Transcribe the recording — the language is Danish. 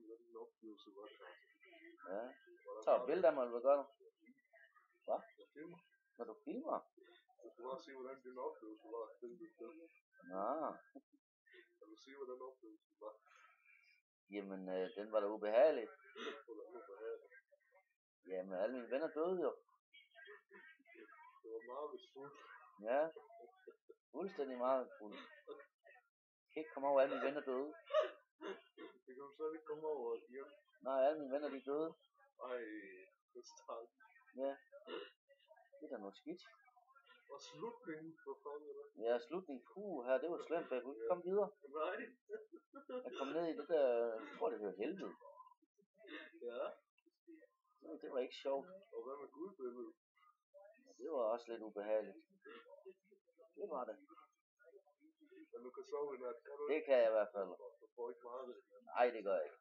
hvordan din oplevelse var. Ja. Tager du billeder af mig, eller hvad gør du? Hvad? Jeg filmer. Når du filmer? Du skal bare se, hvordan din oplevelse var. Nå. Kan du sige, hvordan oplevelsen var? Jamen, den var da ubehagelig. Hvordan ubehagelig? Jamen, alle mine venner døde jo. Det var meget fuld. Ja. Fuldstændig meget fuld. Jeg kan ikke komme over, alle mine venner døde. Det kan du slet ikke komme over hjem. Nej, alle mine venner, de er døde. Ej, det er starten. Ja. Det er da noget skidt. Og slutningen på fanget. Ja, slutningen. Her, det var slemt, for jeg kunne ikke komme videre. Nej. Jeg kom ned i det der, jeg tror det hedder helvede. Ja. Det var ikke sjovt. Og hvad med gudbilledet? Ja, det var også lidt ubehageligt. Det var det. Men du kan sove i nat, kan du? Det kan jeg i hvert fald. Du får ikke meget. Nej, det gør jeg ikke.